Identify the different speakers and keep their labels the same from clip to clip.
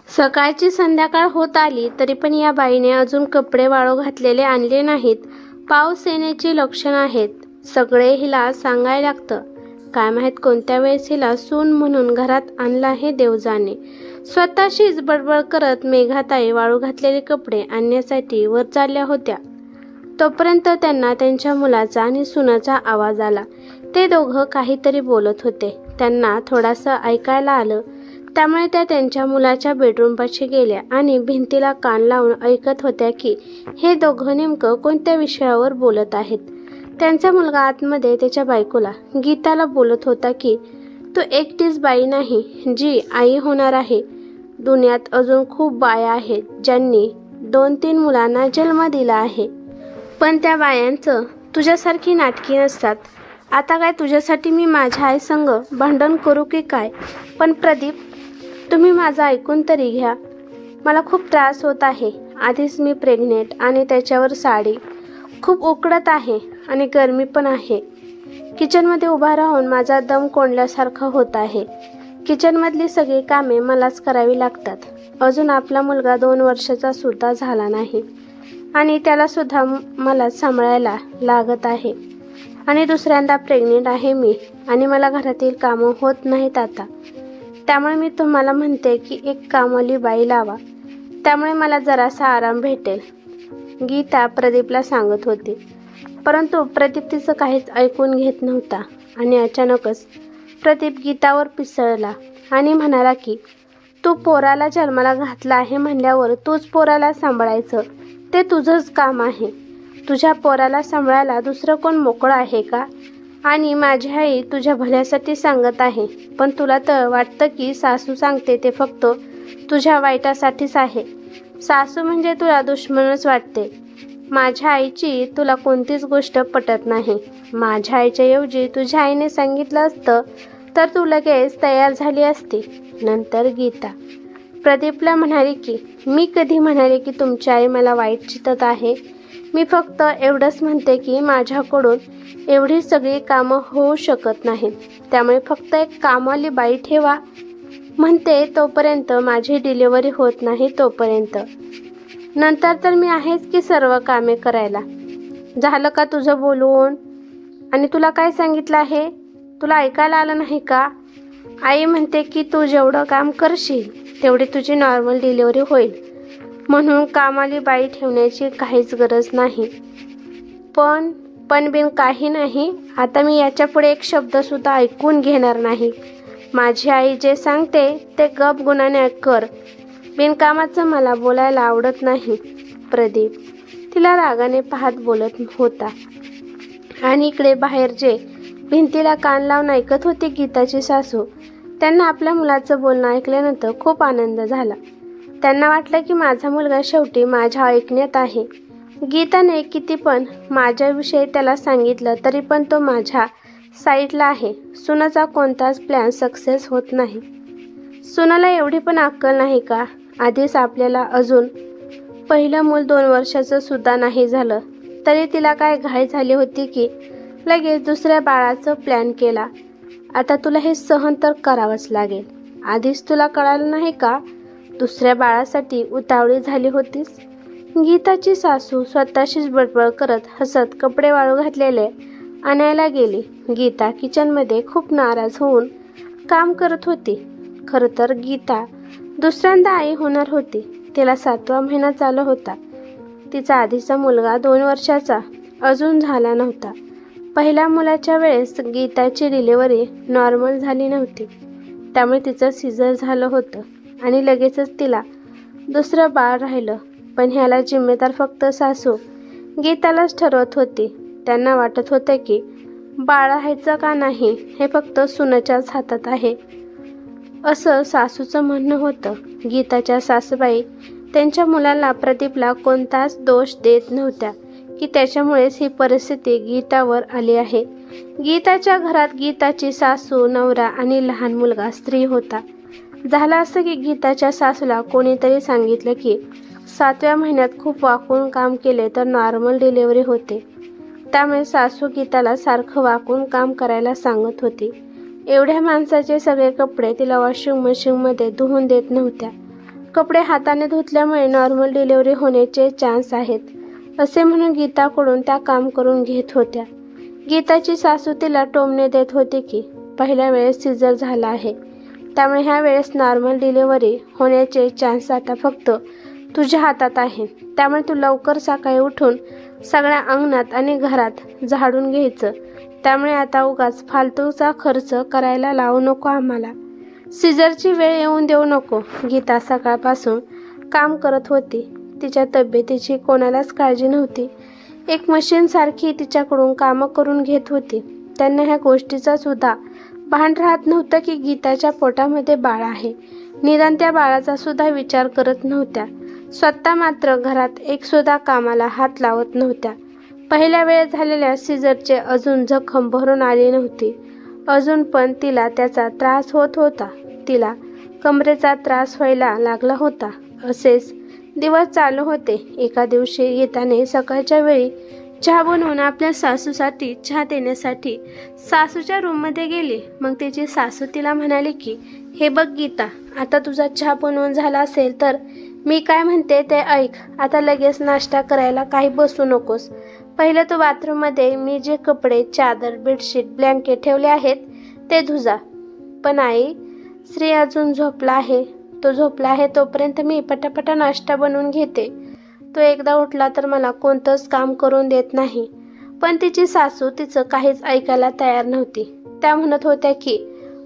Speaker 1: सकाळची संध्याकाळ होत आली तरी पण या बाईने अजून कपडे वाळू घातलेले आणले नाहीत. पाऊस येण्याची लक्षणं आहेत. सगळे हिला सांगायला लागतं. काय माहीत कोणत्या वेळेस हिला सून म्हणून घरात आणला हे देव जाणे. स्वतःशीच बडबड करत मेघाताई वाळू घातलेले कपडे आणण्यासाठी वर चालल्या होत्या. तोपर्यंत त्यांना त्यांच्या मुलाचा आणि सुनाचा आवाज आला. ते दोघं काहीतरी बोलत होते. त्यांना थोडंसं ऐकायला आलं. त्यामुळे त्या त्यांच्या मुलाच्या बेडरूमपाशी गेल्या आणि भिंतीला कान लावून ऐकत होत्या की हे दोघं नेमकं कोणत्या विषयावर बोलत आहेत. त्यांचा मुलगा आतमध्ये त्याच्या बायकोला गीताला बोलत होता की तू एकटीच बाई नाही जी आई होणार आहे. दुनियात अजून खूप बाया आहेत ज्यांनी 2-3 मुलांना जन्म दिला आहे. पण त्या बायांचं तुझ्यासारखी नाटकी नसतात. आता काय तुझ्यासाठी मी माझ्या आईसंग भांडण करू की काय? पण प्रदीप, तुम्ही माझं ऐकून तरी घ्या. मला खूप त्रास होत आहे. आधीच मी प्रेग्नेंट आणि त्याच्यावर साडी खूप उकडत आहे आणि गरमी पण आहे. किचनमध्ये उभा राहून माझा दम कोंडल्यासारखं होत आहे. किचनमधली सगळी कामे मलाच करावी लागतात. अजून आपला मुलगा 2 वर्षाचा सुद्धा झाला नाही आणि त्याला सुद्धा मलाच सांभाळायला लागत आहे. आणि दुसऱ्यांदा प्रेग्नेंट आहे मी आणि मला घरातील कामं होत नाहीत आता. त्यामुळे मी तुम्हाला म्हणते की एक कामवाली बाई लावा. त्यामुळे मला जरासा आराम भेटेल, गीता प्रदीपला सांगत होती. परंतु प्रदीप तिचं काहीच ऐकून घेत नव्हता आणि अचानकच प्रदीप गीतावर पिसळला आणि म्हणाला की तू पोराला जन्माला घातला आहे म्हणल्यावर तूच पोराला सांभाळायचं. ते तुझंच काम आहे. तुझ्या पोराला सांभाळायला दुसरं कोण मोकळं आहे का? आणि माझी आई तुझ्या भल्यासाठी सांगत आहे. पण तुला तर वाटतं की सासू सांगते ते फक्त तुझ्या वाईटासाठीच आहे. सासू म्हणजे तुला दुश्मनच वाटते. माझ्या आईची तुला कोणतीच गोष्ट पटत नाही. माझ्या आईच्या ऐवजी तुझ्या आईने सांगितलं असतं तर तू लगेच तयार झाली असती. नंतर गीता प्रदीपला म्हणाली की मी कधी म्हणाले की तुमची आई मला वाईट चितत आहे? मी फक्त एवढंच म्हणते की माझ्याकडून एवढी सगळी कामं होऊ शकत नाहीत. त्यामुळे फक्त एक कामवाली बाई ठेवा म्हणते तोपर्यंत माझी डिलिव्हरी होत नाही तोपर्यंत. नंतर तर मी आहेच की सर्व कामे करायला. झालं का तुझं बोलून? आणि तुला काय सांगितलं आहे? तुला ऐकायला आलं नाही का? आई म्हणते की तू जेवढं काम करशील तेवढी तुझी नॉर्मल डिलिव्हरी होईल. म्हणून कामाली बाई ठेवण्याची काहीच गरज नाही. पण बिन काही नाही. आता मी याच्या पुढे एक शब्दसुद्धा ऐकून घेणार नाही. माझी आई जे सांगते ते गप गुणाने कर. बिनकामाचं मला बोलायला आवडत नाही. प्रदीप तिला रागाने पाहत बोलत होता. आणि इकडे बाहेर जे भिंतीला कान लावून ऐकत होती गीताची सासू, त्यांना आपल्या मुलाचं बोलणं ऐकल्यानंतर खूप आनंद झाला. त्यांना वाटलं की माझा मुलगा शेवटी माझ्या ऐकण्यात आहे. गीताने किती पण माझ्याविषयी त्याला सांगितलं तरी पण तो माझ्या साईडला आहे. सुनाचा कोणताच प्लॅन सक्सेस होत नाही. सुनाला एवढी पण अक्कल नाही का? आधीच आपल्याला अजून पहिलं मूल 2 वर्षाचं सुद्धा नाही झालं तरी तिला काय घाई झाली होती की लगेच दुसऱ्या बाळाचं प्लॅन केला. आता तुला हे सहन तर करावंच लागेल. आधीच तुला कळालं नाही का? दुसऱ्या बाळासाठी उतावळी झाली होतीस. गीताची सासू स्वतःशीच बडबड करत हसत कपडे वाळू घातलेले आणायला गेली. गीता किचनमध्ये खूप नाराज होऊन काम करत होती. खरं तर गीता दुसऱ्यांदा आई होणार होती. तिला 7वा महिना चालू होता. तिचा आधीचा मुलगा 2 वर्षाचा अजून झाला नव्हता. पहिल्या मुलाच्या वेळेस गीताची डिलिव्हरी नॉर्मल झाली नव्हती. त्यामुळे तिचं सिझर झालं होतं आणि लगेचच तिला दुसरं बाळ राहिलं. पण ह्याला जिम्मेदार फक्त सासू गीतालाच ठरवत होती. त्यांना वाटत होतं की बाळ राहायचं का नाही हे फक्त सुनेच्याच हातात आहे असं सासूचं म्हणणं होतं. गीताच्या सासूबाई त्यांच्या मुलाला प्रदीपला कोणताच दोष देत नव्हत्या की त्याच्यामुळेच ही परिस्थिती गीतावर आली आहे. गीताच्या घरात गीताची सासू, नवरा आणि लहान मुलगा स्त्री होता. झालं असं की गीताच्या सासूला कोणीतरी सांगितलं की 7व्या महिन्यात खूप वाकून काम केले तर नॉर्मल डिलिव्हरी होते. त्यामुळे सासू गीताला सारखं वाकून काम करायला सांगत होती. एवढ्या माणसाचे सगळे कपडे तिला वॉशिंग मशीनमध्ये धुवून देत नव्हत्या. कपडे हाताने धुतल्यामुळे नॉर्मल डिलिव्हरी होण्याचे चान्स आहेत, असे म्हणून गीताकडून त्या काम करून घेत होत्या. गीताची सासू तिला टोमणे देत होती की पहिल्या वेळेस सिजर झाला आहे, त्यामुळे ह्या वेळेस नॉर्मल डिलिव्हरी होण्याचे चान्स आता फक्त तुझ्या हातात आहे. त्यामुळे तू लवकर सकाळी उठून सगळ्या अंगणात आणि घरात झाडून घ्यायचं. त्यामुळे आता उगाच फालतूचा खर्च करायला लावू नको आम्हाला. सिजरची वेळ येऊन देऊ नको. गीता सकाळपासून काम करत होती. तिच्या तब्येतीची कोणालाच काळजी नव्हती. एक मशीनसारखी तिच्याकडून कामं करून घेत होती. त्यांना ह्या गोष्टीचा सुद्धा भान राहत नव्हतं की गीताच्या पोटामध्ये बाळ आहे. निदान त्या बाळाचा सुद्धा विचार करत नव्हत्या. स्वतः मात्र घरात एक सुद्धा कामाला हात लावत नव्हत्या. पहिल्या वेळेस झालेल्या सिजरचे अजून जखम भरून आली नव्हती. अजून पण तिला त्याचा त्रास होत होता. तिला कमरेचा त्रास व्हायला लागला होता. असेच दिवस चालू होते. एका दिवशी गीताने सकाळच्या वेळी चहा बनवून आपल्या सासूसाठी चहा देण्यासाठी सासूच्या रूममध्ये गेली. मग तिची सासू तिला म्हणाली की हे बघ गीता, आता तुझा चहा बनवून झाला असेल तर मी काय म्हणते ते ऐक. आता लगेच नाश्ता करायला काही बसू नकोस. पहिलं तू बाथरूममध्ये मी जे कपडे, चादर, बेडशीट, ब्लँकेट ठेवले आहेत ते धुजा. पण आई, श्री अजून झोपला आहे. तो झोपला आहे तोपर्यंत मी पटापटा नाश्ता बनवून घेते. तो एकदा उठला तर मला कोणतंच काम करून देत नाही. पण तिची सासू तिचं काहीच ऐकायला तयार नव्हती. त्या म्हणत होत्या की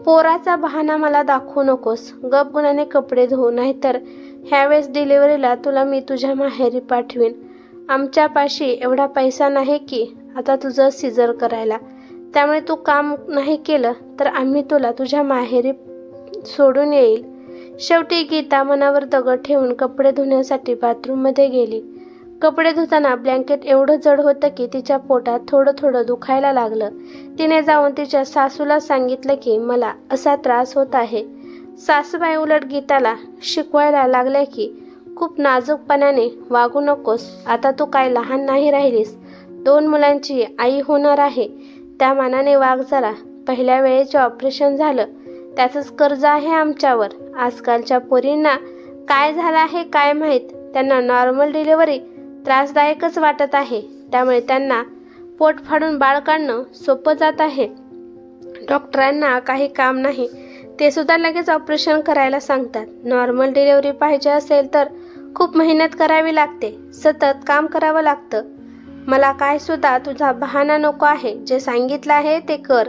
Speaker 1: पोराचा बहाणा मला दाखवू नकोस. गपगुणाने कपडे धुवू, नाहीतर ह्यावेळेस डिलिव्हरीला तुला मी तुझ्या माहेरी पाठवीन. आमच्यापाशी एवढा पैसा नाही की आता तुझं सिजर करायला. त्यामुळे तू काम नाही केलं तर आम्ही तुला तुझ्या माहेरी सोडून येईल. शेवटी गीता मनावर दगड ठेवून कपडे धुण्यासाठी बाथरूममध्ये गेली. कपडे धुताना ब्लँकेट एवढं जड होतं की तिच्या पोटात थोडं थोडं दुखायला लागलं. तिने जाऊन तिच्या सासूला सांगितलं की मला असा त्रास होत आहे. सासूबाई उलट गीताला शिकवायला लागल्या की खूप नाजूकपणाने वागू नकोस. आता तू काय लहान नाही राहिलीस. 2 मुलांची आई होणार आहे. त्या मानाने वाग जरा. पहिल्या वेळेचे ऑपरेशन झालं, त्याचंच कर्ज आहे आमच्यावर. आजकालच्या पोरींना काय झालं आहे काय माहीत. त्यांना नॉर्मल डिलिव्हरी त्रासदायकच वाटत आहे. त्यामुळे त्यांना पोट फाडून बाळ काढणं सोपं जात आहे. डॉक्टरांना काही काम नाही, ते सुद्धा लगेच ऑपरेशन करायला सांगतात. नॉर्मल डिलिव्हरी पाहिजे असेल तर खूप मेहनत करावी लागते. सतत काम करावं लागतं. मला काय सुद्धा तुझा बहाणा नको आहे. जे सांगितलं आहे ते कर.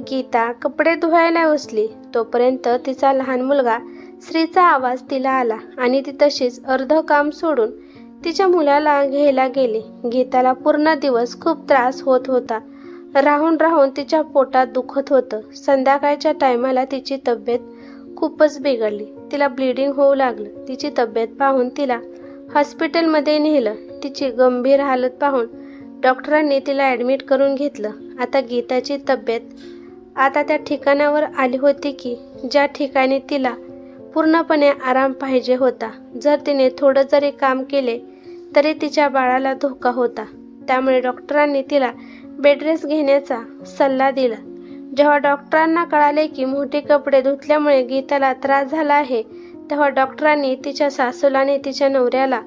Speaker 1: गीता कपडे धुवायला बसली तोपर्यंत तिचा लहान मुलगा श्रीचा आवाज तिला आला आणि ती तशीच अर्ध काम सोडून तिच्या मुलाला घ्यायला गेली. गीताला पूर्ण दिवस खूप त्रास होत होता. राहून राहून तिच्या पोटात दुखत होतं. संध्याकाळच्या टायमाला तिची तब्येत खूपच बिघडली. तिला ब्लिडिंग होऊ लागलं. तिची तब्येत पाहून तिला हॉस्पिटलमध्ये नेलं. तिची गंभीर हालत पाहून डॉक्टरांनी तिला ॲडमिट करून घेतलं. आता गीताची तब्येत आता त्या ठिकाणावर आली होती की ज्या ठिकाणी तिला पूर्णपणे आराम पाहिजे होता. जर तिने थोडं जरी काम केले तरी तिच्या बाळाला धोका होता. त्यामुळे डॉक्टरांनी तिला बेडरेस्ट घेण्याचा सल्ला दिला. जेव्हा डॉक्टरांना कळाले की मोठे कपडे धुतल्यामुळे गीताला त्रास झाला आहे, तेव्हा डॉक्टरांनी तिच्या सासूला आणि तिच्या नवऱ्याला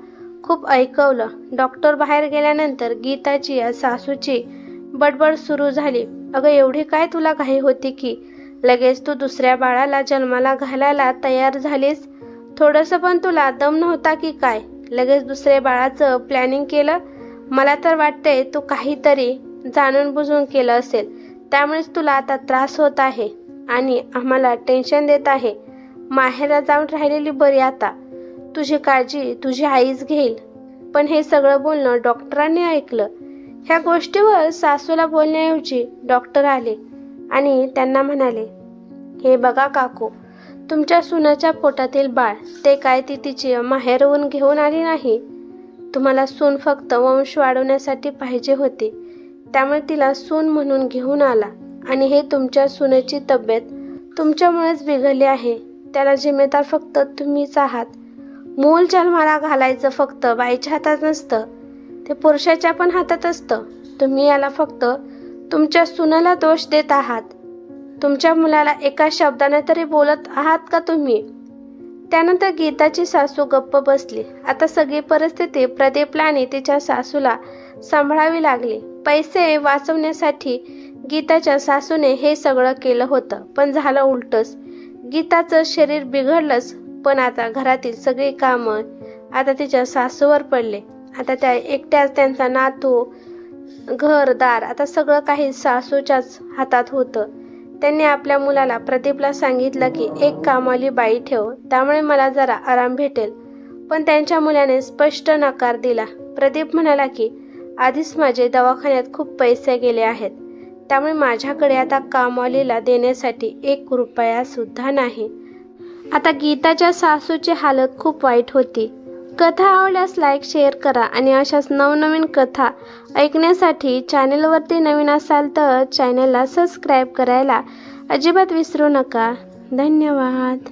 Speaker 1: खूप ऐकवलं. डॉक्टर बाहेर गेल्यानंतर गीताची या सासूची बडबड सुरू झाली. अगं, एवढी काय तुला घाई होती की लगेच तू दुसऱ्या बाळाला जन्माला घालायला तयार झालीस? थोडंसं पण तुला दम नव्हता की काय? लगेच दुसऱ्या बाळाचं प्लॅनिंग केलं. मला तर वाटतंय तू काहीतरी जाणून बुजून केलं असेल. त्यामुळेच तुला आता त्रास होत आहे आणि आम्हाला टेन्शन देत आहे. माहेरा जाऊन राहिलेली बरी. आता तुझी काळजी तुझी आईच घेईल. पण हे सगळं बोलणं डॉक्टरांनी ऐकलं. ह्या गोष्टीवर सासूला बोलण्याऐवजी डॉक्टर आले आणि त्यांना म्हणाले, हे बघा काकू, तुमच्या सुनाच्या पोटातील बाळ ते काय ती तिची माहेरहून घेऊन आली नाही. तुम्हाला सून फक्त वंश वाढवण्यासाठी पाहिजे होती. त्यामुळे तिला सून म्हणून घेऊन आला आणि हे तुमच्या सुनेची तब्येत तुमच्यामुळेच बिघडली आहे. त्याला जिम्मेदार फक्त तुम्हीच आहात. मूल जन्माला घालायचं फक्त बाईच्या हातात नसतं, ते पुरुषाच्या पण हातात असतं. तुम्ही याला फक्त तुमच्या सुनेला दोष देत आहात. तुमच्या मुलाला एका शब्दाने तरी बोलत आहात का तुम्ही? त्यानंतर गीताची सासू गप्प बसली. आता सगळी परिस्थिती प्रदीपला आणि तिच्या सासूला सांभाळावी लागली. पैसे वाचवण्यासाठी गीताच्या सासूने हे सगळं केलं होतं, पण झालं उलटच. गीताचं शरीर बिघडलंच, पण आता घरातील सगळी कामं आता तिच्या सासूवर पडले. आता त्या एकट्याच, त्यांचा नातू, घरदार, आता सगळं काही सासूच्याच हातात होतं. त्यांनी आपल्या मुलाला प्रदीपला सांगितलं की एक कामवाली बाई ठेव, त्यामुळे मला जरा आराम भेटेल. पण त्यांच्या मुलाने स्पष्ट नकार दिला. प्रदीप म्हणाला की आधीच माझे दवाखान्यात खूप पैसे गेले आहेत, त्यामुळे माझ्याकडे आता कामवालीला देण्यासाठी 1 रुपया सुद्धा नाही. आता गीताच्या सासूची हालत खूप वाईट होती. कथा आवडल्यास लाईक, शेअर करा आणि अशाच नवनवीन कथा ऐकण्यासाठी चॅनेलवरती नवीन असाल तर चॅनेलला सबस्क्राईब करायला अजिबात विसरू नका. धन्यवाद.